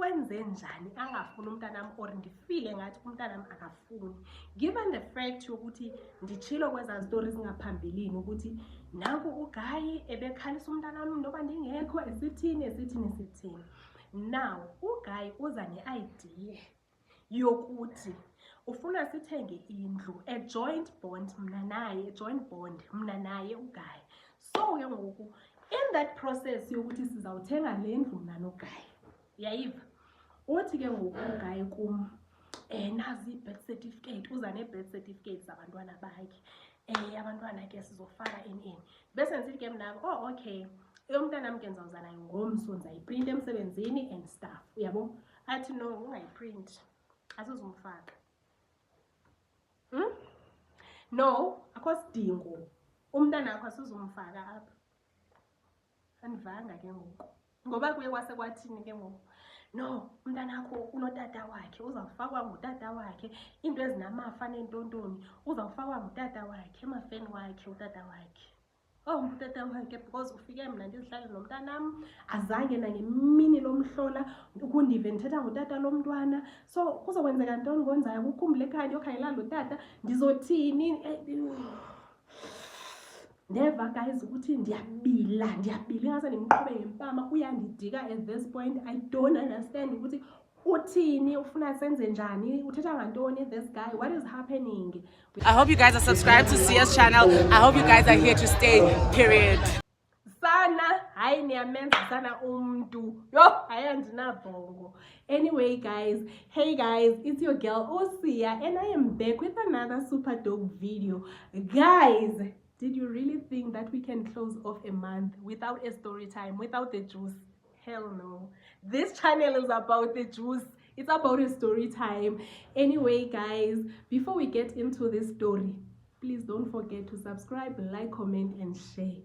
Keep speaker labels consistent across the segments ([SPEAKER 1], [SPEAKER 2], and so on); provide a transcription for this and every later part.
[SPEAKER 1] akwenze njani angafuni umntanami or ndifile ngathi umntanami akafuni, given the fact yokuthi nditshilo kweza stories ngaphambilini ukuthi nanku uGayi ebekhalisa umntanami noma ndingekho esithini. Now uGayi uza ne-idea yokuthi ufuna sithenge indlu, a joint bond mna naye uGayi. So ke ngoku in that process yokuthi sizawuthenga le ndlu mna noGayi, yayiva uthi ke ngoku uGayi kum nazi i-birth certificate, uza ne-birth certificate zabantwana bakhe, abantwana ke sizofaka in bese ngithi ke mna okay umntanami ke ngizawuza nayo ngomso, ndizayiprint emsebenzini and stuff, uyabo. Athi no, ungayiprint asizumfaka. No, akho sidingo, umntana wakho asizumfaka apha. Andivanga ke ngoku ngoba kuye kwasekwathini ke ngoku, no umntana wakho unotata wakhe, uzawufakwa ngutata wakhe, into ezinamafa nentontoni uzawufakwa ngutata wakhe, emafeni wakhe utata wakhe. Utata wakhe because ufike mna ndizihlale nomntanam azange nangemini lomhlola ukundive ndithetha ngutata lomntwana, so kuzokwenzeka ntoni ngonzayo ukukhumbula ekhaya ndiyokhangela lo tata ndizothini. Never guys ukuthi ndiyabila ingase ndimqhube ngempama, uyandidika at this point. I don't understand ukuthi uthini, ufuna senze njani, uthetha ngantoni this guy, what is happening.
[SPEAKER 2] I hope you guys are subscribed to CS channel. I hope you guys are here to stay, period.
[SPEAKER 1] Sana hayi niyamenza sana umntu, yo hayi andinabhongo. Anyway guys, hey guys, it's your girl Osia and I am back with another super dope video. Guys, did you really think that we can close off a month without a story time, without the juice? Hell no. This channel is about the juice. It's about a story time. Anyway guys, before we get into this story, please don't forget to subscribe, like, comment and share.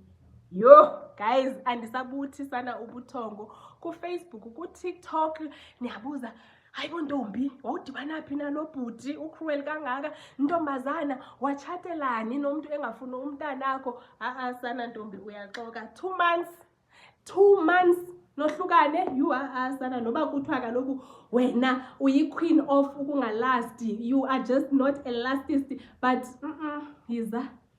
[SPEAKER 1] Yo guys, andisabuthi sana ubuthongo ku Facebook, ku TikTok niyabuza hayibo ntombi wawudibana phi nalo bhuti ucruel kangaka, ntombazana wachatelani nomuntu engafuni umntanakho. Sana ntombi uyaxoka, 2 months nohlukane, you are sana noba kuthiwa kaloku wena uyi-queen of ukungalasti, you are just not a lastist, but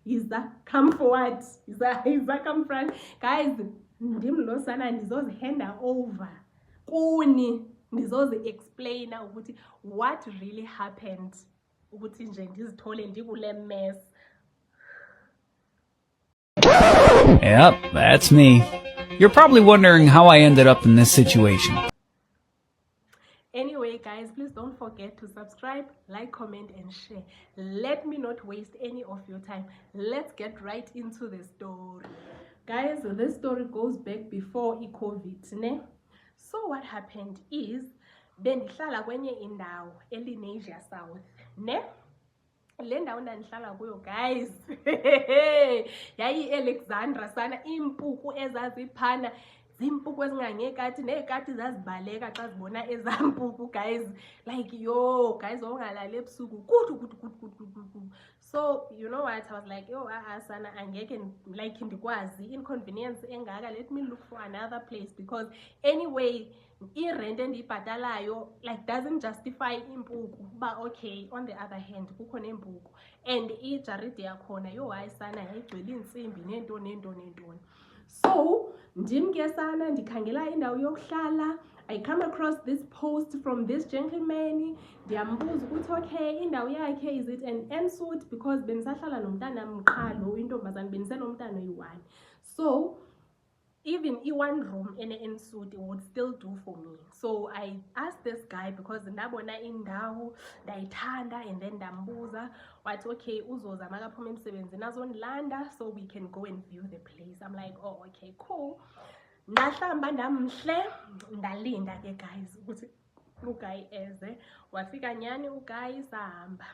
[SPEAKER 1] Iza come forward, Iza come front. Guys, ndim lo sana ndizozihanda over kuni, ndizozi explain ukuthi what really happened, ukuthi nje ndizithole ndikule mess.
[SPEAKER 3] Yep, that's me. You're probably wondering how I ended up in this situation.
[SPEAKER 1] Anyway guys, please don't forget to subscribe, like, comment and share. Let me not waste any of your time. Let's get right into the story. Guys, this story goes back before COVID, ne? So what happened is bendihlala kwenye indawo eLenasia South, ne? Le ndawo ndandihlala kuyo guys yayi Alexandra sana, impuku ezaziphana zimpuku ezingangekati, nekati zazibaleka xa zibona ezampuku guys, like yo guys wawungalali ebusuku kudu. So you know what, I was like yo sana angeke like ndikwazi inconvenience engaka, let me look for another place, because anyway i-rent endiyibhatalayo like doesn't justify impuku, but okay on the other hand kukho nempuku and ijaridi yakhona yo hayi sana yayigcwele intsimbi neentoni. So ndim ke sana ndikhangela indawo yokuhlala, I come across this post from this gentleman, ndiyambuza ukuthi okay indawo yakhe is it an ensuite, because bendisahlala nomntanam qha lo intombazana, bendisenomntana oyi-1. So even one room in an ensuite would still do for me. So I asked this guy because ndabona indawo ndayithanda, and then ndambuza wathi okay uzoza makaphuma emsebenzini azondilanda so we can go and view the place. I'm like oh okay cool. Ndahlamba ndamhle ndalinda ke guys ukuthi uGayi eze, wafika nyani uGayi sahamba.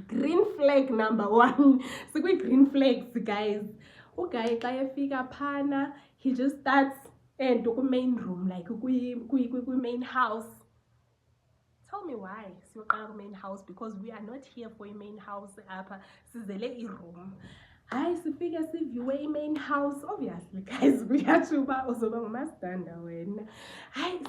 [SPEAKER 1] Green flag number 1. Sikwi green flags guys. uGayi xa efika phana, he just starts into ku main room, like ku main house. Tell me why siyoqala ku main house, because we are not here for a main house apha, sizele i-room. hayi sifike siviewe i-main house. Obviously guys, kuyatsho uba uzoba ngumastanda wena. Hayi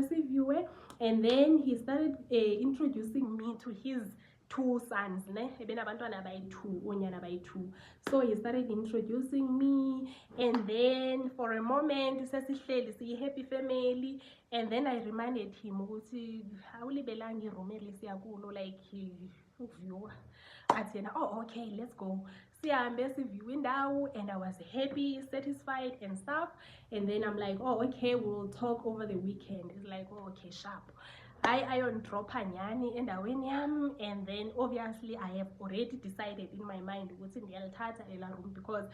[SPEAKER 1] siviewe, and then he started introducing me to his 2 sons, ne? Ebenabantwana abayi-2, onyana abayi-2. So he started introducing me, and then for a moment sesihleli siyi-happy family, and then I reminded him ukuthi awulibelanga iroom elisiya kulo, like ukuviewa. Athi yena, oh okay, let's go. Sihambe siviewe indawo, and I was happy, satisfied and stuff. And then I'm like, oh okay, we'll talk over the weekend. It's like, oh okay, sharp. I drop nyani endaweni yami, and then obviously I have already decided in my mind ukuthi ngiyalithatha ela room, because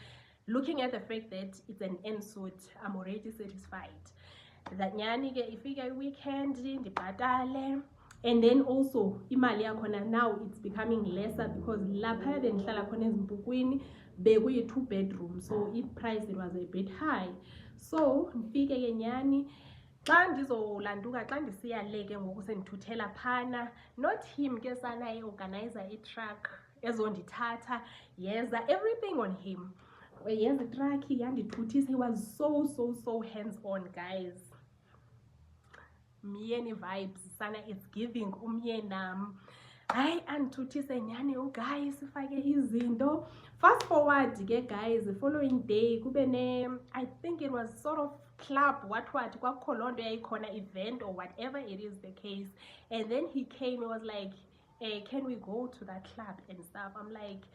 [SPEAKER 1] looking at the fact that it's an ensuite, I'm already satisfied. That nyani ke ifika i-weekend ndibhatale, and then also imali yakhona now it's becoming lesser, because lapha bendihlala khona eZimpukwini bekuyi 2 bedrooms, so i-price it was a bit high. So ndifike ke nyani, xa ndizolanduka xa ndisiya le ke ngoku sendithuthela phana, not him ke sana e-organizer i-truck ezondithatha, yeza everything on him. Yeza i-truck yandithuthisa. He was so hands-on guys. Myeni vibes sana, it's giving umyenam. Hayi andithuthise nyani uguys, sifake izinto. Fast forward ke guys, the following day kube ne, I think it was sort of club, what kwakho loo nto yayikhona, event or whatever it is the case. And then he came, he was like, can we go to that club and stuff? I'm like,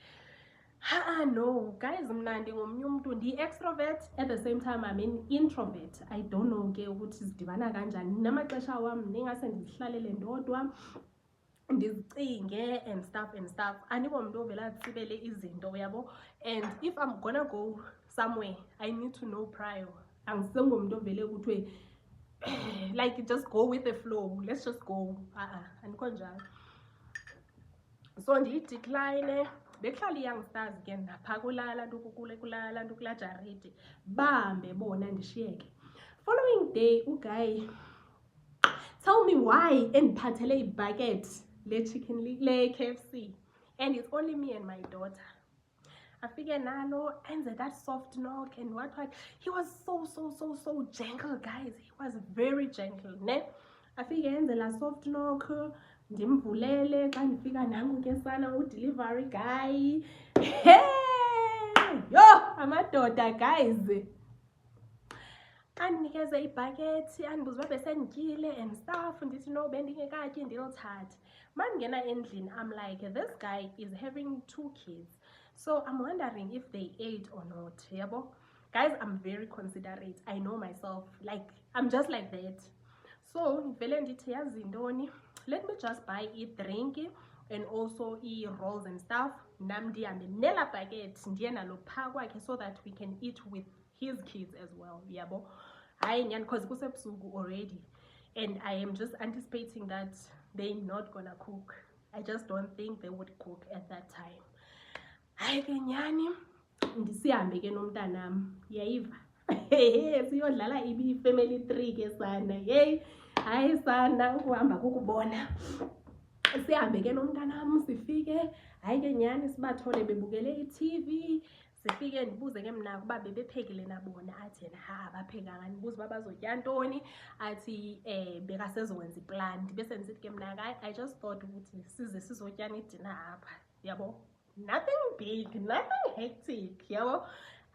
[SPEAKER 1] no guys, mna ndingomnye umuntu, ndi-extrovert at the same time I'm an introvert. I don't know ke ukuthi sidibana kanjani. Namaxesha wam ndingase ndizihlalele ndodwa ndizicinge and stuff. Andingomntu ovela atsibele izinto, uyabo. And if I'm gonna go somewhere, I need to know prior. Angisengomntu ovele kuthiwe like just go with the flow, let's just go. Andikho njalo. So ndiyidecline. Behlala i-youngsters ke napha kulala kulala ndukulajaridi bambe bona ndishiyeke. Following day uguy tell me why endiphathele ibucket le chicken le KFC, and it's only me and my daughter. Afike nalo enze that soft knock and what. He was so gentle guys, he was very gentle, ne? Afike enze la soft knock, ndimvulele xa ndifika nangu ke sana u-delivery guy. Hey yo amadoda guys, andinikeze ibhakethi, andibuza uba besendityile and stuff. Ndithi no, bendingekatyi ndilithathe. Mandingena endlini, I'm like, this guy is having 2 kids, so I'm wondering if they ate or not, yabo. Guys, I'm very considerate, I know myself, like I'm just like that. So vele ndithi yazi ntoni, let me just buy a drink and also rolls and stuff. Nam ndihambe nela bucket ndiye nalo phaa kwakhe, so that we can eat with his kids as well, yabo. Hayi nyani, because kusebusuku already, and I am just anticipating that they're not gonna cook. I just don't think they would cook at that time. Hayi ke nyani, ndisihambe ke nomntanam, yayiva. Siyodlala i-family 3 ke sana. Hey, hayi sana ukuhamba kukubona. Sihambe ke nomntanam, sifike, hayi ke nyani sibathole bebukele i-TV. Sifike ndibuze ke mna ukuba bebephekile nabona. Athi yena abaphekanga. Ndibuze uba bazotya ntoni. Athi bekasezowenza iplan. Bese ndisithi ke mna I just thought ukuthi size sizotya idina apha, yabo. Nothing big, nothing hectic, yabo.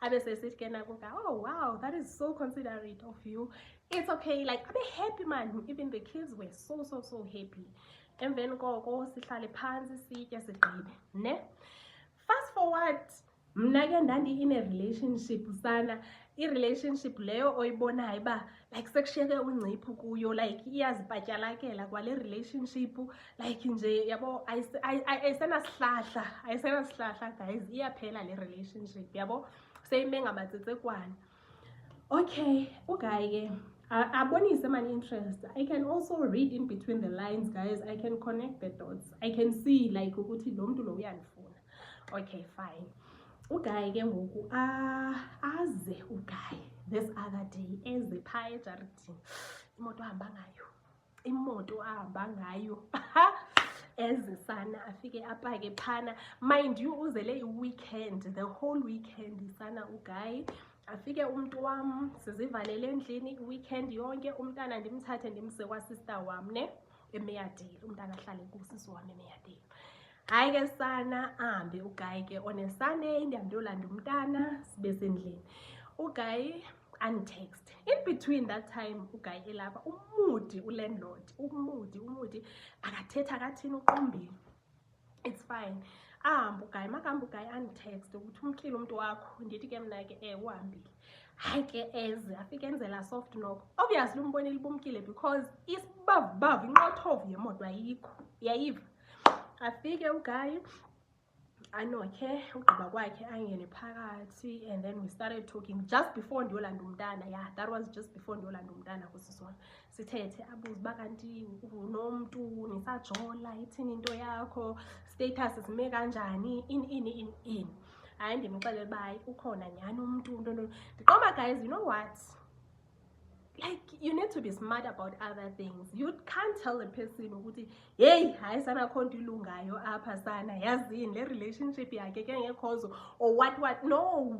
[SPEAKER 1] Abese sithi ke nakuka, oh wow, that is so considerate of you. It's okay, like abe happy man. Even the kids were so happy. Emveni koko sihlale phansi sitye sigqibe, ne? Fast forward, mna ke ndandi in a relationship sana. I-relationship leyo oyibonayo uba like sekushiyeke uncipho kuyo, like iyazipatyalakela kwale relationship, like nje yabo ayisenasihlahla guys, iyaphela le relationship, yabo. Seyime ngamatsetsekwana. Okay, uguy ke abonise man interest. I can also read in between the lines guys, I can connect the dots, I can see like ukuthi lo muntu lo uyandifuna. Okay fine. Uguy ke ngoku aze uguy this other day eze phaa ejaridini, imoto ahamba ngayo ezisana afike apake phana. Mind you, uzele i-weekend, the whole weekend isana uGuy. Afike umuntu wami sizivalele endlini i-weekend yonke, umntana ndimthathe ndimse kwa-sister wami ne eMeyadale, umntana ahlale kusisi wami eMeyadale. Hayi ke sana ahambe uGuy ke on a Sunday ndiyamndolanda umntana sibe sendlini. uGuy untext in between that time uGuy elapha umudi ulandlord umudi akathetha kathini uqombile. It's fine. uGuy makamba uGuy untext ukuthi umkile umuntu wakho, ndithi ke mina ke uhambile. Hayi ke eze afike enzela soft knock. Obviously umbonile bumkile because isibavu inqothovu yemoto ayikho. Yayiva. Afike uGuy anokhe ugqiba kwakhe angene phakathi, and then we started talking just before ndiyolanda umntana. Yeah, that was just before ndiyolanda umntana kusisi wami. Sithethe abuze bakanti unomuntu nisajola ithini into yakho, status sime kanjani in. Hayi ndimxelele bayi ukhona nyani umuntu ndiqoma. Guys, you know what, like you need to be smart about other things. You can't tell a person ukuthi hey hayi sana khonto ilungayo apha sana yazini le relationship yakhe ke ngekhozo or what. No,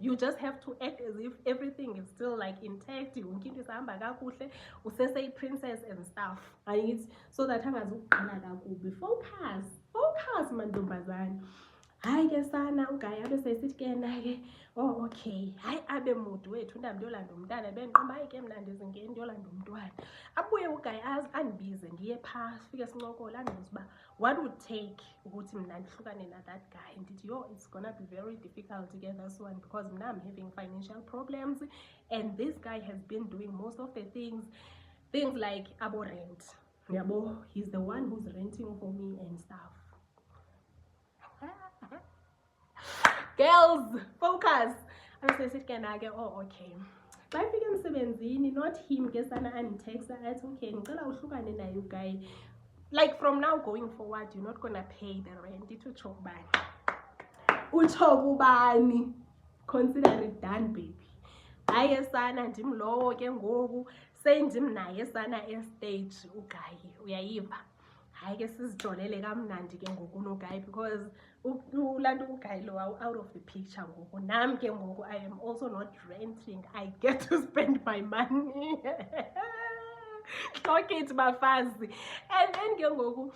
[SPEAKER 1] you just have to act as if everything is still like intact, yonke into isahamba kakuhle, usese princess and stuff, right? So that angazuqala kakubi. Focus mantombazane. Hayi ke sana uGuy abe sesithi ke na-ke okay hayi abe mude wethu ndiyolanda umntana bendiqomba hayi ke mna ndizingeni ndiyolanda umntwana. Abuye uGuy andibize ndiye phasi sifike sincokola andibuze uba what would take ukuthi mna ndihlukane na that guy. Ndithi yo, it's gonna be very difficult to get this one because mna I'm having financial problems and this guy has been doing most of the things like abo rent, yabo, he's the one who's renting for me and stuff. Girls, focus. Abesesithi ke na-ke okay. Xa ifike emsebenzini, not him ke sana anitext athi okay ngicela uhlukane naye uGuy. Like from now going forward you're not gonna pay the rent. Ithi utsho kubani. Consider it done baby. Hayi sana ndimlowo ke ngoku sendimnaye sana estage uGuy, uyayiva. Hayi ke sizijolele kamnandi ke ngoku noGuy because ulanto uGuy lo out of the picture ngoku. Nami ke ngoku I am also not renting, I get to spend my money. Clock it bafazi. And then ke ngoku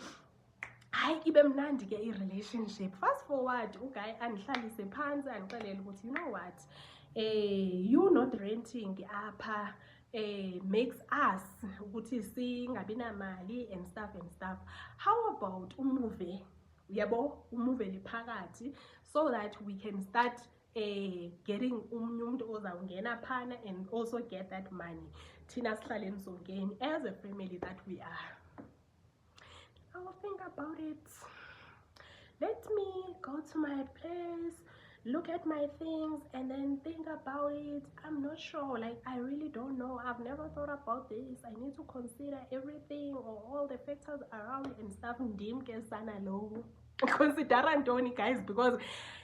[SPEAKER 1] hayi ibe mnandi ke i-relationship. Fast forward uGuy andihlalise phansi andixelele ukuthi you know what, you not renting apha makes us ukuthi singabi namali and stuff. How about umuve, yabo, umuve liphakathi so that we can start getting umuntu ozawungena phana and also get that money. Thina sihlale emzongeni as a family that we are. I will think about it. Let me go to my place, look at my things and then think about it. I'm not sure, like I really don't know. I've never thought about this. I need to consider everything or all the factors around and stuff. Ndim ke sana lo. Consider Antoni, guys, because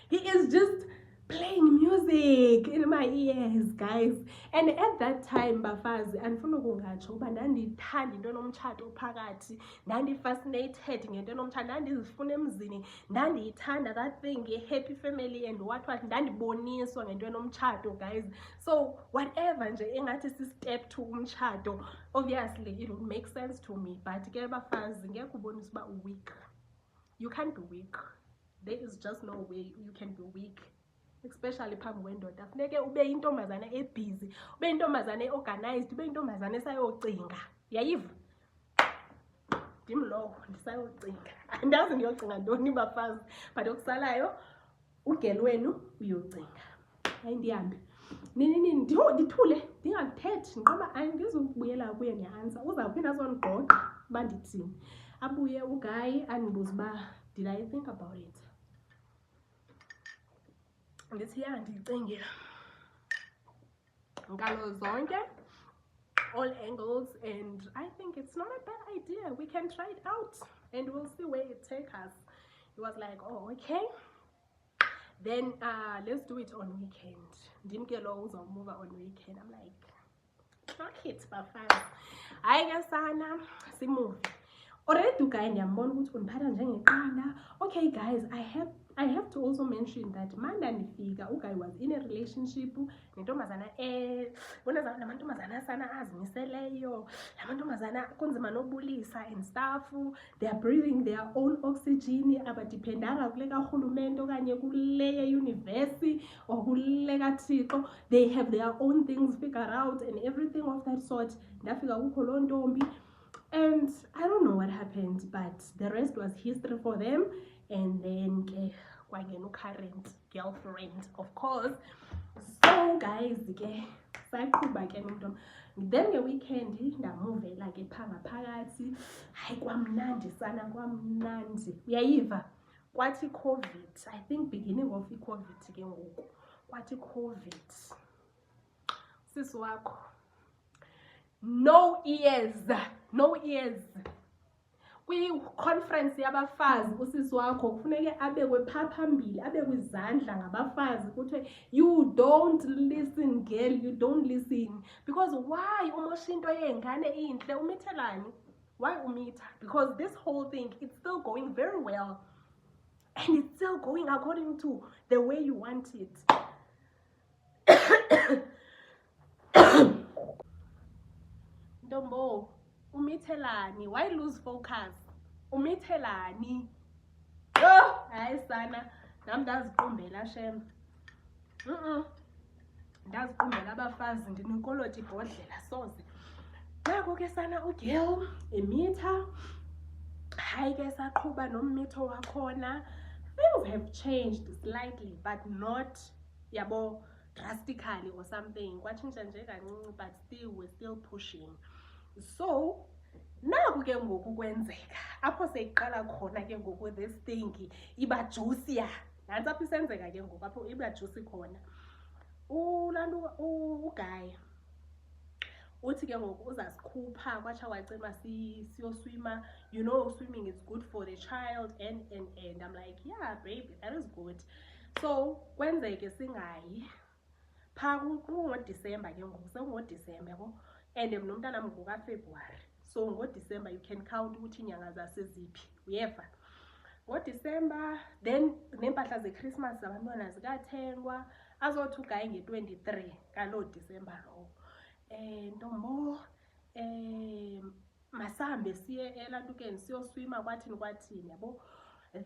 [SPEAKER 1] he is just playing music in my ears, guys. And at that time bafazi andifuna ukungatsho uba ndandithanda into enomtshato phakathi, ndandi-fascinated ngento enomtshato, ndandizifuna emzini, ndandiyithanda that thing, happy family and what ndandiboniswa ngento enomtshato, guys. So whatever nje engathi si-step to umtshato, obviously it would make sense to me. But ke bafazi ngeke ubonise uba weak. You can't be weak. There is just no way you can be weak. Especially phambi kwendoda funeke ube intombazane ebusy, ube intombazane organized, ube intombazane esayocinga. Yayiva? Ndimlowo ndisayocinga. Andazi ndiyocinga ntoni bafazi, but okusalayo ugel wenu uyocinga. Hayi ndihambe. Nini ndithule ndingathethi ndiqoba andizukubuyela kuye ngeanswer. Uzawuphinda azondigqogqa uba ndithini. Abuye uGuy andibuze uba did I think about it? Ndithi ya ndiyicingile ngalo zonke, all angles, and I think it's not a bad idea. We can try it out and we'll see where it takes us. He was like, oh okay, then let's do it on weekend. Ndim ke lo uzawumuva on weekend. I'm like, clock it bafana. Hayi ke sana simuve. already uGuy ndiyambona ukuthi undiphatha njengeqanda. Okay guys, I have to also mention that manda ndifika uGuy was in a relationship nentombazana bona namantombazana sana azimiseleyo, namantombazana kunzima nobulisa and stuff. They are breathing their own oxygen, abadependanga kule karhulumente okanye kule universe or kule kaThixo. They have their own things figured out and everything of that sort. Ndafika kukho loo ntombi. And I don't know what happened, but the rest was history for them. And then kwangena current girlfriend, of course. So guys, saqhuba ke nomntu. Then ngeweekend ndamuvela ke phakathi. Hayi kwamnandi sana, kwamnandi. Uyayiva? Kwathi COVID, I think beginning of COVID ke ngoku. Kwathi COVID. Sisi wakho. No ears. Kwi-conference yabafazi usisi wakho kufuneke abekwe phambili, abekwe izandla ngabafazi kuthiwe you don't listen girl, you don't listen. Because why umosha into yengane inhle? Umithelani? Why umitha? Because this whole thing, it's still going very well and it's still going according to the way you want it. Ntombo, umithelani? Why lose focus? Umithelani? Hayi sana, nami ndaziqumbela shem. Ndaziqumbela abafazi ndinikoloti ibhodlela soze. Nako ke sana ugirl emitha. Hayi ke saqhuba nommitho wakhona. Things have changed slightly, but not yabo drastically or something. Kwatshintsha nje kancinci, but still we're still pushing. So naku ke ngoku kwenzeka apho seyiqala khona ke ngoku this thing iba juicy. Nantsi apho isenzeka ke ngoku apho iba juicy khona. Ulantu uGuy uthi ke ngoku uzasikhupha kwatsha wacema siyoswima. You know, swimming is good for the child and I'm like, yeah baby, that is good. So kwenzeke singayi pha kungoDisemba ke ngoku, sekungoDisemba yabo, and nomntana mngoka February. So ngoDisemba you can count ukuthi inyanga zaseziphi, uyeva. NgoDisemba then nempahla zeChristmas abantwana zikathengwa, azothi uGuy nge-23 kaloo Disemba lo. Ntombo masambe siye elantukeni siyoswima kwathini yabo.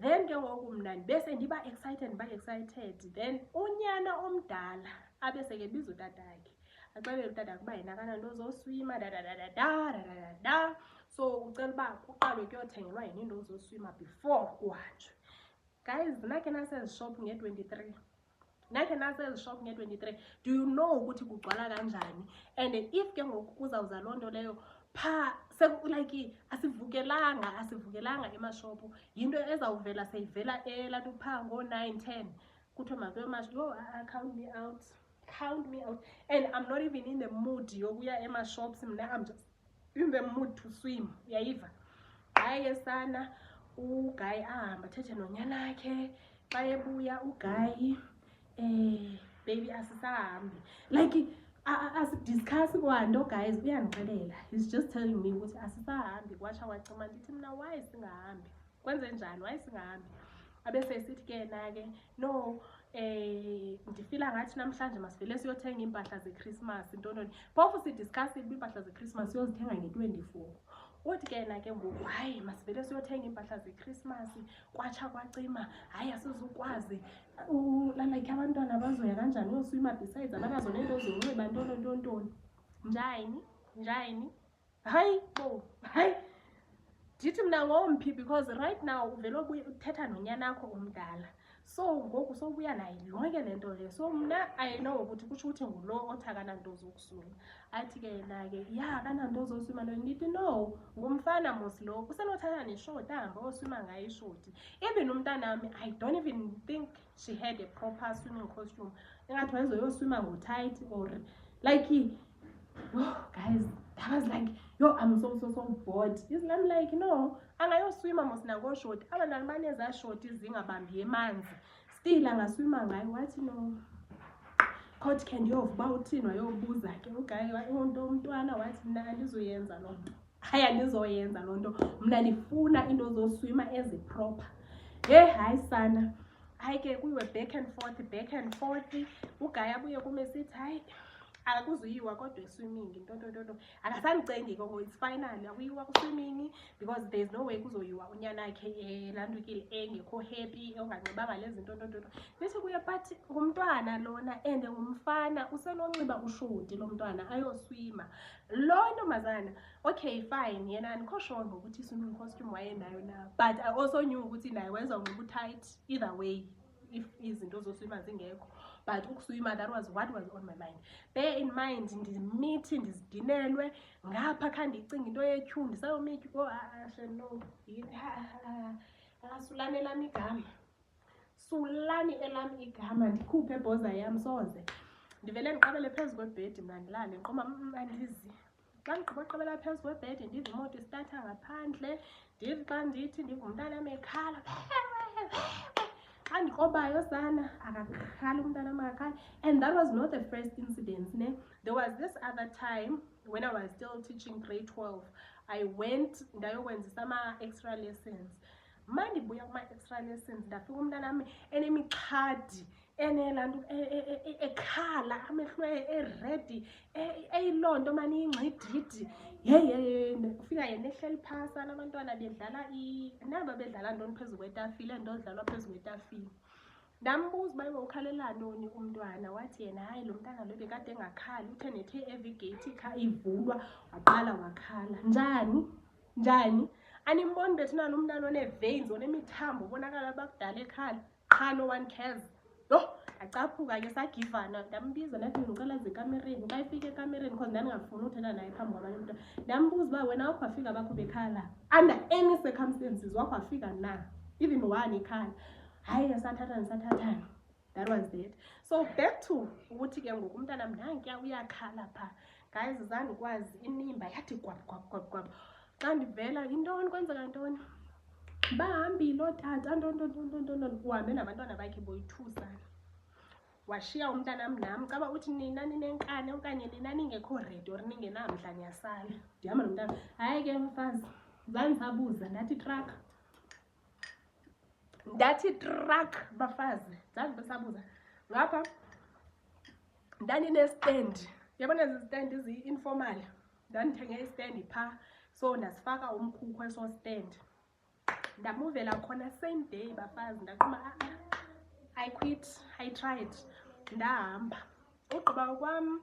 [SPEAKER 1] Then ke ngoku mna bese ndiba excited. Then unyana omdala abese ke biza utatakhe axelele utatakhe uba yena akananto zoswima da. So ucela uba kuqalwe kuyothengelwa yena into zoswima before kuhanjwe. Guys, nakhe nasezishop nge-23. Do you know ukuthi kugcwala kanjani? And if ke ngoku kuzawuza loo nto leyo pha like asivukelanga emashopu, yinto ezawuvela seyivela elantu pha ngo-9-10 kuthiwe makuyo count me out. And I'm not even in the mood yokuya emashops mna, I'm just in the mood to swim, uyayiva. Hayi sana uGuy ahamba athethe nonyana wakhe xa ebuya uGuy baby asisahambi, like asidiscuss kwanto. Guys, uyandixelela, he's just telling me ukuthi asisahambi. Kwatsha wacima, ndithi mna why singahambi, kwenze njani, why singahambi? Abese sithi ke na-ke no ndifila ngathi namhlanje masivele siyothenga iimpahla zeChristmas intoni. Phofu sidiscuss iimpahla zeChristmas siyozithenga nge-24. Uthi ke na ke ngoku hayi masivele siyothenga iimpahla zeChristmas. Kwatsha kwacima, hayi asizukwazi like abantwana bazoya kanjani uyoswima besides abanazo nento zonxiba ntoni. Njani hayi bo hayi ndithi mna ngomphi, because right now uvele uthetha nonyana wakho omdala. So ngoku sobuya nayo yonke le nto le. So mna I know ukuthi kutsho ukuthi ngulo othi akananto zokuswima. Athi ke na-ke ya akananto zoswima nto. Ndithi no, ngumfana mos lo usenothatha neshoti ahamba oswima ngayo ishoti. Even umntanami, I don't even think she had a proper swimming costume. Engathi wayezoyoswima ngo-tight or like guys, I was like, yo, I'm so bored. I'm like, no, angayoswima mos nangoshoti. Abantwana baneza shoti zingabambi emanzi, still angaswima ngayo. Wathi no, kodwa ke ndiyovuba uthini wayobuza ke uGuy umntwana wathi mna andizoyenza loo nto. hayi andizoyenza loo nto mna ndifuna into zoswima eziproper. Hayi sana, hayi ke kuyiwe back and forth. UGayi abuye kume sithi hayi akuzuyiwa kodwa eswimming nto akasandicengi ke it's finally akuyiwa kuswimming because there's no way kuzoyiwa unyana yakhe lantukile engekho happy onganxibanga lezi nto ndithi kuye but ngumntwana lona and ngumfana usenonxiba ushoti lo mntwana ayoswima. Lo ntombazana okay fine yena andikho sure ngokuthi i-swimming costume wayenayo na, but I also knew ukuthi naye wenza ngoku-tight either way if izinto zoswima zingekho. But ukuswima, that was what was on my mind. Bear in mind ndimithi ndizidinelwe ngapha kha ndicinga into yethu ndisayomithi no sulani elam igama, sulani elam igama, ndikhuphe ebhoza yam soze ndivele ndiqabele phezu kwebhedi mna ndilale ndiqoma andizi. Xa ndigqiboqabela phezu kwebhedi ndiva imoto isitatha ngaphandle, ndithi xa ndithi ndiva umntana am ekhala andikobayo sana akakhali umntana amakhali. And that was not the first incident ne. There was this other time when I was still teaching grade 12. I went ndayokwenzisa ama-extra lessons. Mandibuya kuma-extra lessons ndafika umntana am enemiqhadi enelanto ekhala amehlo eredi eyiloo nto mani ingcididi. Ufika yena ehleli phasa nabantwana bedlala naba bedlala ntoni phezu kwetafile, nto dlalwa phezu kwetafile. Ndambuza uba ukhalela ntoni umntwana, wathi yena hayi lo mntana lo bekade engakhali, uthe nethe every gate ivulwa waqala wakhala. Njani animboni bethina lo mntana one-veins onemithambo ubonakala bakudala ekhala, qha no one cares. Acaphuka ke sagivana, ndambiza ndathi ngicela zikamereni. Xa ifika ekamereni because ndandingafuni uthetha naye phambi kwabanye umntwana, ndambuza uba wena wakho wafika bakho bekhala under any circumstances, wakho wafika na even one ekhala. Hayi ndisathathana. That was that. So back to ukuthi ke ngoku umntana mnankuya uyakhala pha. Guys, zandikwazi inimba yathi gwab. Xa ndivela intoni kwenzeka ntoni, bahambile ootata nto uhambe nabantwana bakhe boyithusana. Washiya umntana nam caba uthi nina ninenkani okanye nina ningekho ready or ningenamdla niyasala. Ndihamba nomntana, hayi ke mfazi zandisabuza ndathi truck bafazi zandisabuza ngapha ndandine-stand. Yabona ezi stand ezi-informal, ndandithenge istand pha so ndasifaka umkhukhu eso stand. Ndamuvela khona same day bafazi ndaqoma I quit, I tried, ndahamba. Ugqiba kwam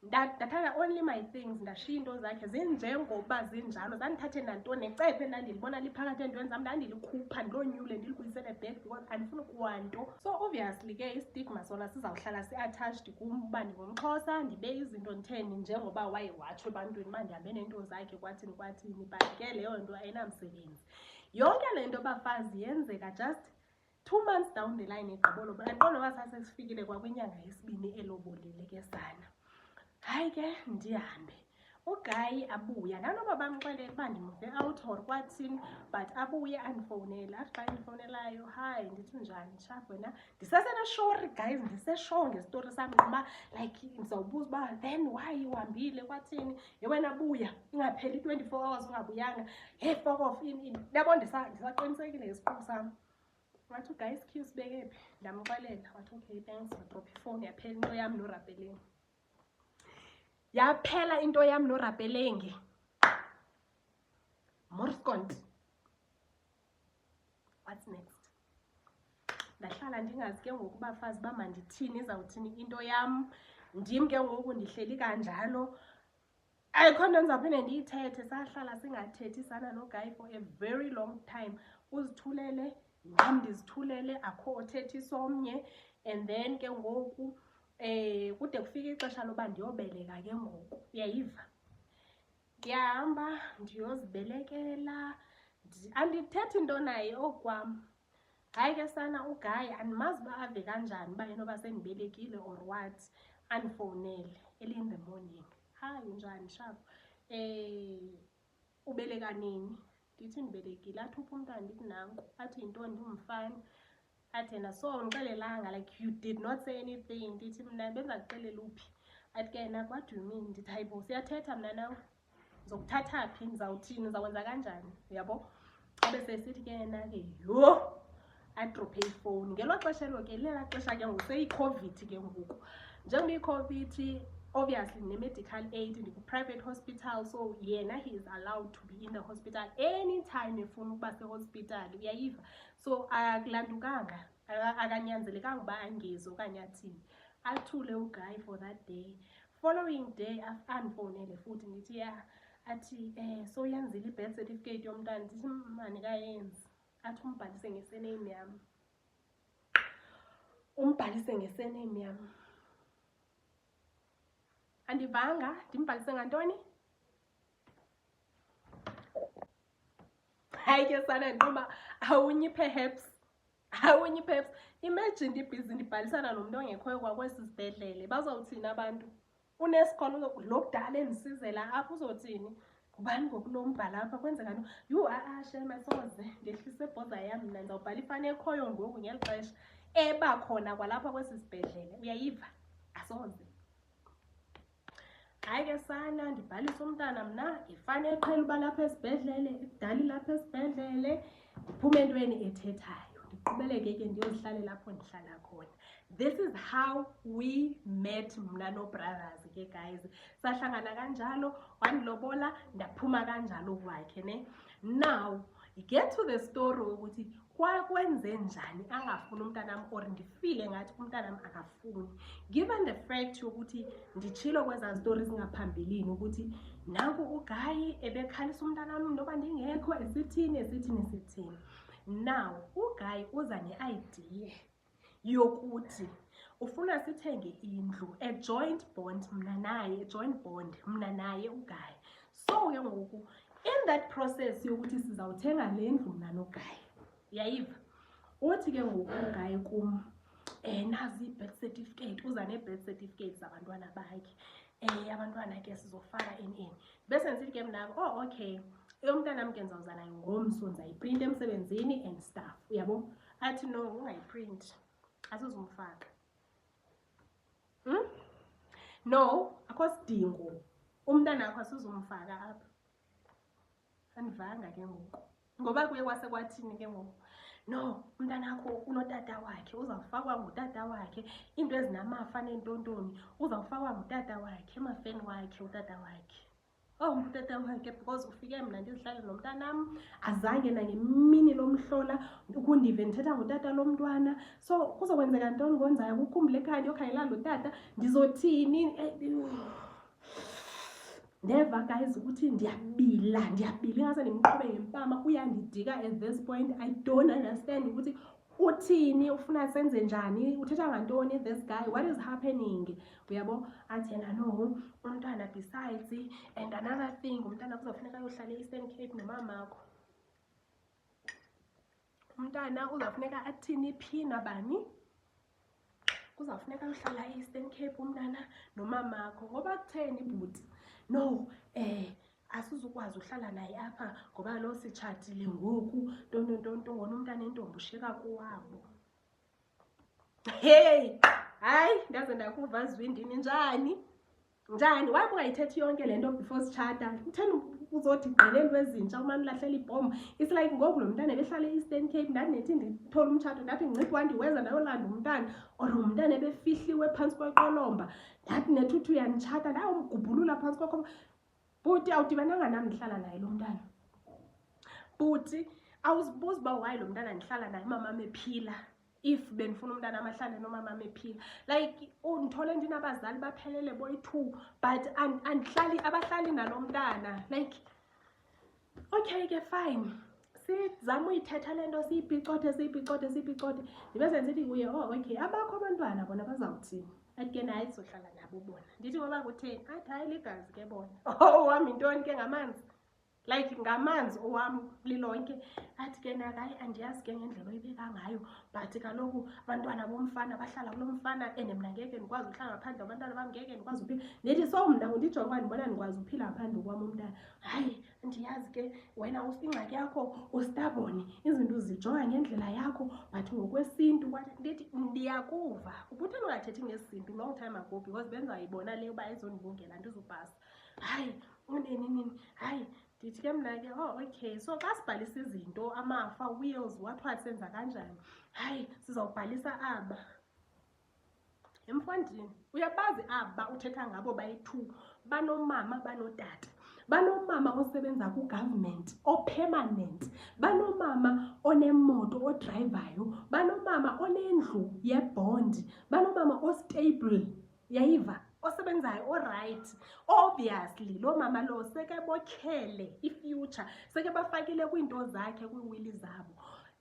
[SPEAKER 1] ndathanda only my things, ndashiya into zakhe zinjengoba zinjalo. Zandithathe nantoni necephe ndandilibona liphakathi entweni zam ndandilikhupha ndilonyule ndilibuyisele back because andifuni kwanto. So obviously ke istigma sona sizawuhlala si-attached kum uba ndingumXhosa ndibe izinto nditheni njengoba waye watsho ebantwini uba ndihambe nento zakhe kwathini. But ke leyo nto ayinamsebenzi. Yonke le nto bafazi yenzeka just 2 months down the line egqibolo. Aqonda uba sasesifikile kwakwinyanga yesibini elobolile ke sana. Hayi ke ndihambe uGayi abuya nanoba bamxelele uba ndimuve out or kwathini, but abuye andifowunele. Athi xa endifowunelayo, hayi ndithi njani sharp wena, ndiseseshori guys, ndisesure ngestori sam uba like ndizawubuza uba then why uhambile kwathini. Wena buya ingapheli 24 hours ungabuyanga. Fuck off yabo ndisaqinisekile ngesiqu sam. Wathi uGayi excuse beke phi, ndamxelela. Wathi okay thanks, wadropha ifowuni. Yaphela into yam norapeleng. Yaphela into yam norapelenge. Morskont. What's next? Ndahlala ndingazi ke ngoku bafazi ba mandithini izawuthini into yam. Ndim ke ngoku ndihleli kanjalo. Ayikho nto ndizawuphinde ndiyithethe. Sahlala singathethi sana noGayi for a very long time. Uzithulele nam ndizithulele, akho othetha isomnye. And then ke ngoku kude kufika ixesha loba ndiyobeleka ke ngoku. Uyayiva? Ndiyahamba ndiyozibelekela. Andithethi into naye okwam. Hayi ke sana uGayi andimazi uba ave kanjani uba enoba sendibelekile or what. Andifowunele early in the morning. Hayi njani sharp, ubeleka nini? Ndithi ndibelekile. Athi uphi umntana? Ndithi nanku. Athi yintoni? Ndingumfana. Athi yena so ndixelelanga like you did not say anything. Ndithi mna benza kuxelela uphi? Athi ke yena what do you mean? Ndithi hayibo siyathetha mna nawe. ngizokuthatha phi, ngizawuthini, ngizakwenza kanjani, uyabo? Bese sithi ke yena ke yo adrophe ifoni. Ngelo xesha lo ke lela xesha ke ngoku seyi-COVID ke ngoku. Njengoba i-COVID, obviously ne-medical aid ndiku-private hospital, so yena he is allowed to be in the hospital anytime efuna ukuba sehospital, uyayiva? So akulandukanga, akanyanzelekanga uba angezi okanye athini. Athule uGuy for that day. Following day andifowunele futhi ndithi ya athi so yenzile i-birth certificate yomntana. Ndithi mani kayenzi. Athi umbhalise ngesename yami, umbhalise ngesename yami. Andivanga ndimbhalise ngantoni? Hayi ke sana ntoba awunyi perhaps imagine ndibhizi ndibhalisana nomuntu ongekhoyo kwakwesi sibhedlele. Bazawuthini abantu? Unesikolo lokudala endisizela apha uzothini? Ubani ngokulombhala apha kwenzeka nto? Yu shema soze ndehlise ibhoza yami mna ndizawubhala ifane ekhoyo ngoku ngeli xesha eba khona kwalapha kwesi sibhedlele, uyayiva? Asoze. Hayi ke sana ndibhalisa umntana mna ifane eqhela uba lapha esibhedlele, ekudala lapha esibhedlele, ndiphume entweni ethethayo, ndiqhubeleke ke ndiyozihlale lapho ndihlala khona. This is how we met mna no-brothers ke guys. Sahlangana kanjalo, wandilobola, ndaphuma kanjalo kwakhe ne. Now get to the story ukuthi kwakwenze njani angafuni umntanami or ndifile ngathi umntanami akafuni, given the fact yokuthi nditshilo kweza stories ngaphambilini ukuthi nanku uGuy ebekhalisa umntanami noba ndingekho esithini. Now uGuy uza ne-idea yokuthi ufuna sithenge indlu, a joint bond mna naye uGuy. So ke ngoku in that process yokuthi sizawuthenga le ndlu mna noGuy, uyayiva? Uthi ke ngoku uGuy kum nazi i-birth certificate, uza ne-birth certificate zabantwana bakhe. Abantwana ke sizofaka in. Bese nisithi ke mna okay, umntanami ke ndizawuza naye ngomso, ndizayiprint emsebenzini and stuff, uyabo? Athi no, ungayiprint, asizumfaka. No, akho sidingo, umntana wakho asizumfaka apha. Andivanga ke ngoku ngoba kuye kwasekwathini ke ngoku, no, umntana wakho unotata wakhe, uzawufakwa ngutata wakhe, into ezinamafa nentontoni uzawufakwa ngutata wakhe, emafeni wakhe utata wakhe. Utata wakhe because ufike mna ndizihlale nomntanam, azange nangemini lomhlola ukundive ndithetha ngutata lomntwana. So kuzokwenzeka ntoni ngonzayo ukukhumbula ekhaya ndiyokhangela lo tata, ndizothini? Never guys ukuthi ndiyabila ingase ndimqhube ngempama, uyandidika at this point. I don't understand ukuthi uthini, ufuna senze njani, uthetha ngantoni this guy, what is happening, uyabo? Athi yena no, umntwana besides and another thing, umntwana kuzofuneka ayohlala e-Eastern Cape nomamakho. Umntana uzawufuneka athini phi nabani? Kuzafuneka ayohlala e-Eastern Cape umntana nomamakho. Ngoba kutheni bhuti? No, asizukwazi uhlala naye apha ngoba lo sitshatile ngoku ntonto ngona umntana entombi ushiyeka kuwabo. Hey, hayi ndaze ndakuva Zwindini, njani waye ungayithethi yonke lento before sitshata? Utheni uzothi gqeleni wezintsha umane ulahlela ibhomba? It's like ngoku lo mntana ebehlala e-Eastern Cape, ndandithi ndithola umtshato ndathi nciphi ndiweza ndayolanda umntana, or umntana ebefihliwe phantsi kweqolomba, ndathi nethuthi uyanditshata ndayomgubhulula phantsi kweqolomba. Bhuti awudibananga nam ndihlala naye lo mntana. Bhuti awuzibuzi uba wayi lo mntana ndihlala naye umamam ephila, if benifuna umntana amahlale nomamam ephila. Like undithole ndinabazali baphelele boyi-2 but andihlali abahlali nalo mntana. Like okay ke fine, sizama uyithetha le nto, siyibhicothe ndibe sendithi kuye okay, abakho abantwana bona bazawuthini? Athi ke naye sizohlala nabo bona. Ndithi ngoba kutheni? Athi hayi ligazi ke bona. Wami intoni ke ngamanzi? Like ngamanzi owami lilonke. Athi ke nakayi andiyazi ke ngendlela oyibeka ngayo, but kaloku abantwana bomfana bahlala kulo mfana and mna ngeke ndikwazi uhlala ngaphandle abantwana bami, ngeke ndikwazi uphila. Ndithi so mna ndijonga uba ndibona ndikwazi uphila ngaphandle kwam umntana. Hayi ndiyazi ke wena ingxaki yakho ustabone, izinto uzijonga ngendlela yakho, but ngokwesintu kwathi ndithi ndiyakuva. Ubutheni ungathethi ngesintu long time ago because benzayibona le uba izondilungela ndizubhasa. Hayi unenini. Hayi ndithi ke mna ke okay, so xa sibhalisa izinto amafa wills what senza kanjani. Hayi sizawubhalisa aba. Emfondini uyabazi aba uthetha ngabo bayi-2 banomama banotata. Banomama osebenza ku-government o-permanent, banomama onemoto odrivayo, banomama onendlu yebond, banomama ostable, yayiva, osebenzayo oright. Obviously lo mama lo seke bokhele ifuture, seke bafakile kwiinto zakhe kwiwili zabo.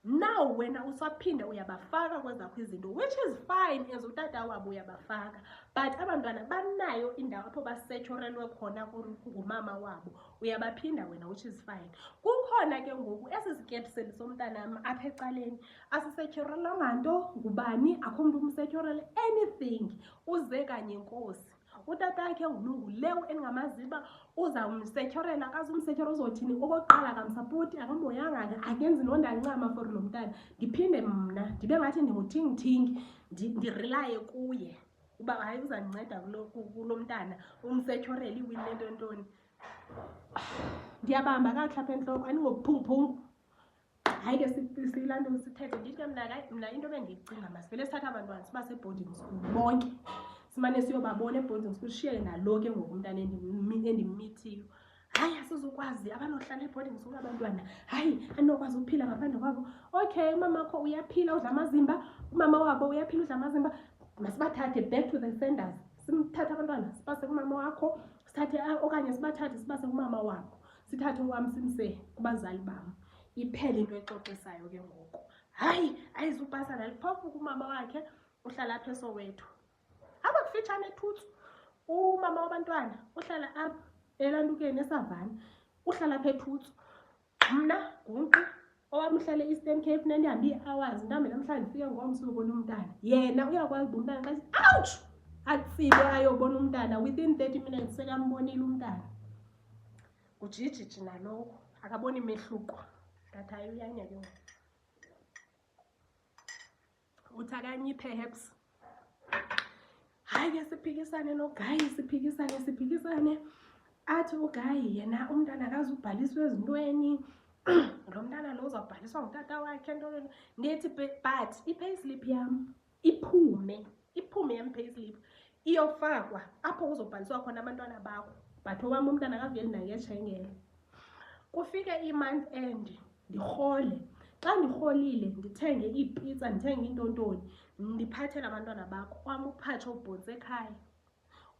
[SPEAKER 1] Now wena usaphinde uyabafaka kwezakho izinto, which is fine as utata wabo uyabafaka, but abantwana banayo indawo apho basetyhorelwe khona ngumama wabo, uyabaphinda wena, which is fine. Kukhona ke ngoku esi sikepseli somntanam apha ecaleni asisetyhorelwanga nto ngubani, akho mntu umsetyhorele anything. Uze kanye nkosi, utata yakhe ngulewo engamaziba, uzawumsetyhorela akazumsetyhora uzothini. Okokuqala akamsapoti, akamboyanga, akenzi nondancama for lo mntana. Ndiphinde mna ndibe ngathi ndinguthingi ndirelaye kuye uba hayi uzandinceda kulo mntana, umsetyhorele iwini nento. Ndiyabamba kakuhle apha entloko, andingophunguphungu. Hayi ke silaa nto sithethe. Ndithi ke mna into bendiyicinga masivele sithathe abantwana sibase boarding school bonke, simane siyobabona e-boarding school, shiyele nalo ke ngoku umntana endimmithiyo. Hayi asizukwazi abanohlala e-boarding school abantwana, hayi andinokwazi ukuphila ngaphandle kwabo. Okay, umama wakho uyaphila udla amazimba, umama wabo uyaphila udla amazimba, masibathathe back to the senders. Simthathe abantwana sibase kumama wakho, sithathe okanye sibathathe sibase kumama wabo, sithathe owam simse kubazali bam. Iphele into exoxisayo ke ngoku. Hayi ayizupasa naliphofu kumama wakhe uhlala apha eSoweto, apha kufitshane eThutsu. Umama wabantwana uhlala apha eLandukeni eSavana, uhlala apha eThutsu. Mna ngumntu owami uhlala e-Eastern Cape, nandihambe ii-hours ndambe namhlanje ndifike ngomso uyobona umntana. Yena uyakwazi uba umntana xa ouch atsibe ayobona umntana within 30 minutes sekambonile umntana. Kujijiji nalowo akaboni mehluko. That hayi uyanya ke ngoku uthakanye perhaps. Hayi ke siphikisane noGayi, siphikisane. Athi uGayi yena umntana akazubhaliswa ezintweni, lo mntana lo uzawubhaliswa ngutata wakhe nto. Ndithi but i-payslip yam iphume yam-payslip iyofakwa apho kuzobhaliswa khona abantwana bakho, but owam umntana akaveli nangetshengele. Kufike i-month end ndirhole, xa ndirholile ndithenge iipitsa, ndithenge intontoni, ndiphathele abantwana bakho. Wam uphatshe ubhontsi ekhaya,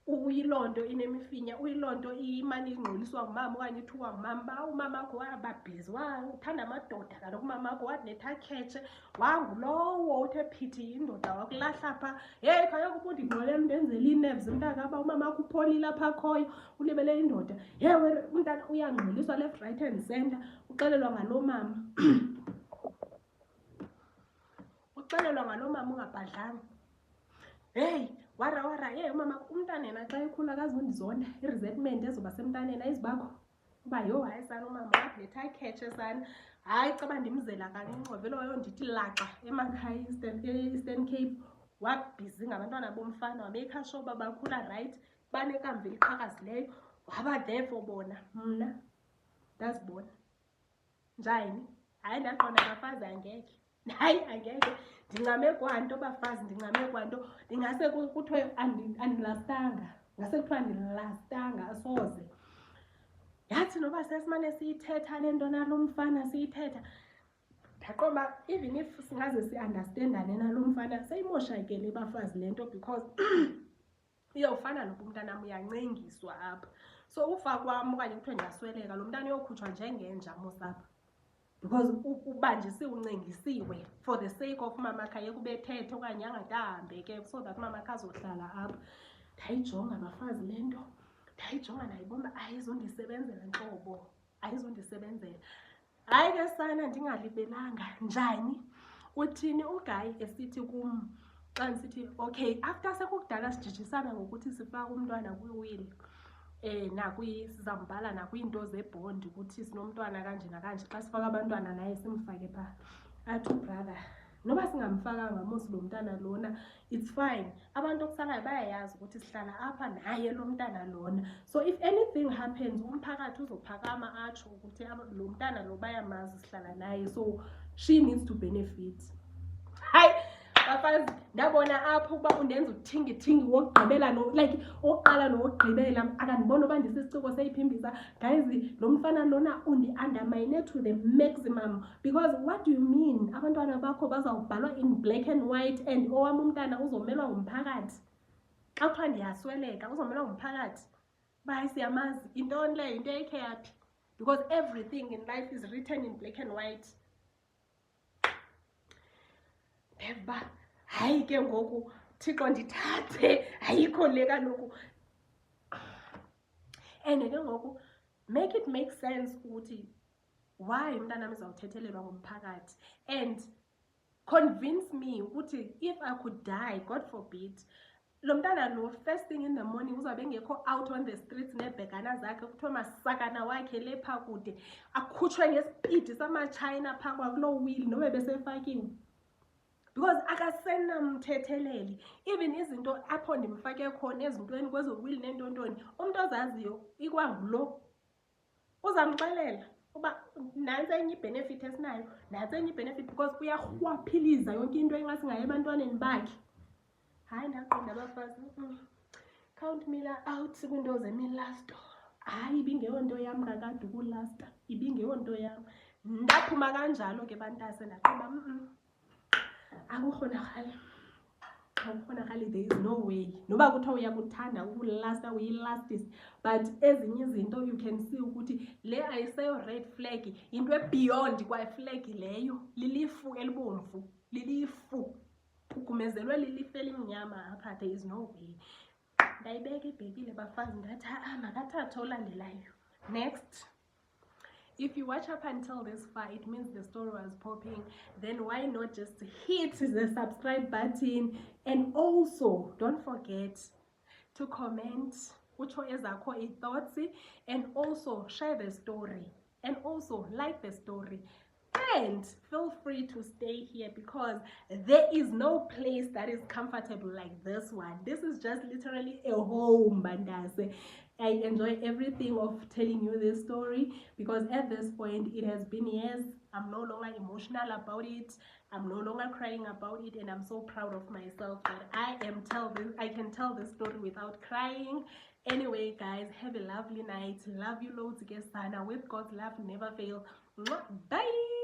[SPEAKER 1] uyiloo nto inemifinya, uyiloo nto imane ingxoliswa ngumama okanye ithuwa ngumama. Umama wakho wababhizi, wathanda amadoda kaloku umama wakho, wanetakhethe, wangulowo uthe phithi yindoda wakulahla pha. Heyi kaloku uba undingqolele ndenzele ii-nerves mntakaba, umama wakho upholile apha akhoyo ulibele indoda. Yewe umntana uyangxoliswa left right and center, uxelelwa ngaloo mama uxelelwa ngaloo mama ungabhadlanga. Heyi wara ye umama umntana yena xa ekhula akazundizonda, i-resentment ezoba semntaneni ayizibakho uba yho hayi sana umama wanetakhethe sana. Hayi caba ndimzela kancinci, vele wayondithi laxa emakhaya e-Eastern Cape, wabhizi ngabantwana bomfana, wameyikha sure uba bakhula right, banekamva eliqhakazileyo, waba there for bona. Mna ndazibona njani, hayi ndaqonda abafazi angekhe, hayi angekhe, ndingame kwanto bafazi, ndingame kwanto. Ndingase kuthiwe andilastanga, ngase kuthiwa andilastanga asoze. Yathi noba sesimane siyithetha le nto nalo mfana siyithetha, ndaqomba even if singaze si-understandane nalo mfana seyimoshakele bafazi le nto, because iyawufana noba umntanam uyancengiswa apha. So ufa kwam okanye kuthiwe ndiyasweleka, lo mntana uyokhutshwa njengenja mosapha, because ubanjisiwe uncengisiwe for the sake of umama akhe ayeke ubethethe okanye angade ahambe ke, so that umama akhe azohlala apha. Ndayijonga bafazi le nto, ndayijonga ndayibona ayizondisebenzela ntlobo, ayizondisebenzela. Hayi ke sana ndingalibelanga njani uthini uGayi esithi kum xa ndisithi okay after sekukudala sijijisana ngokuthi sifake umntwana kwiwili, sizambhala nakwiinto zebhondi ukuthi sinomntwana kanje nakanje, xa sifaka abantwana naye simfake phaa. Athi brother noba singamfakanga musi lo mntana lona, it's fine. Abantu okusalayo bayayazi ukuthi sihlala apha naye lo mntana lona. So if anything happens, umphakathi uzophakama atsho ukuthi lo mntana lo bayamazi sihlala naye, so she needs to benefit. Hayi bafazi, ndabona apho ukuba undenza uthingi wokugqibela like oqala nowokugqibela akandibona uba ndisisiciko seyiphimbisa. Guys, lo mfana lona undi-undermine to the maximum, because what do you mean abantwana bakho bazawubhalwa in black and white and owam umntana uzomelwa ngumphakathi? Xa kuthiwa ndiyasweleka uzomelwa ngumphakathi? Bayi siyamazi intoni leyo, into ekhe yaphi, because everything in life is written in black and white. Eba hayi ke ngoku Thixo ndithathe ayikho le kaloku. And ke ngoku make it make sense ukuthi why umntana uzawuthethelelwa ngumphakathi, and convince me ukuthi if I could die, God forbid, lo mntana lo first thing in the morning uzabe ngekho out on the streets nebhekana zakhe kuthiwa masakana wakhe lepha kude akhutshwe ngesipidi sama-China phaa kwakuloo wheel nobe besefakiwe, because akasenamthetheleli. Even izinto apho ndimfake khona ezintweni kwezo wheel nentontoni, umuntu ozaziyo ikwangulo uzamxelela uba nantsi enye ibenefit esinayo, nantsi enye ibenefit, because uyarhwaphiliza yonke into engasingayo ebantwaneni bakhe. Hayi ndaqonda abafazi, count me out kwinto zemilasto. Hayi ibingeyonto yam kakade ukulasta, ibingeyonto yam. Ndaphuma kanjalo ke bantase ndaqoba akukhonakali, there is no way. Noba kuthiwa uyakuthanda ukulasta uyilastise, but ezinye izinto you can see ukuthi le ayiseyo red flag, into ebeyond kwa-flag leyo, lilifu elibomvu, lilifu ugumezelwe lilifu elimnyama apha. There is no way. Ndayibeka ibhekile bafazi ndathi makathathe olandelayo. Next. If you watch up until this far, it means the story was popping. Then why not just hit the subscribe button, and also don't forget to comment ucho ezakho thoughts, and also share the story, and also like the story, and feel free to stay here because there is no place that is comfortable like this one. This is just literally a home, bandase. I enjoy everything of telling you this story because at this point it has been years. I'm no longer emotional about it. I'm no longer crying about it, and I'm so proud of myself that I can tell this story without crying. Anyway, guys, have a lovely night. Love you loads, guys. With God's love, never fail. Bye.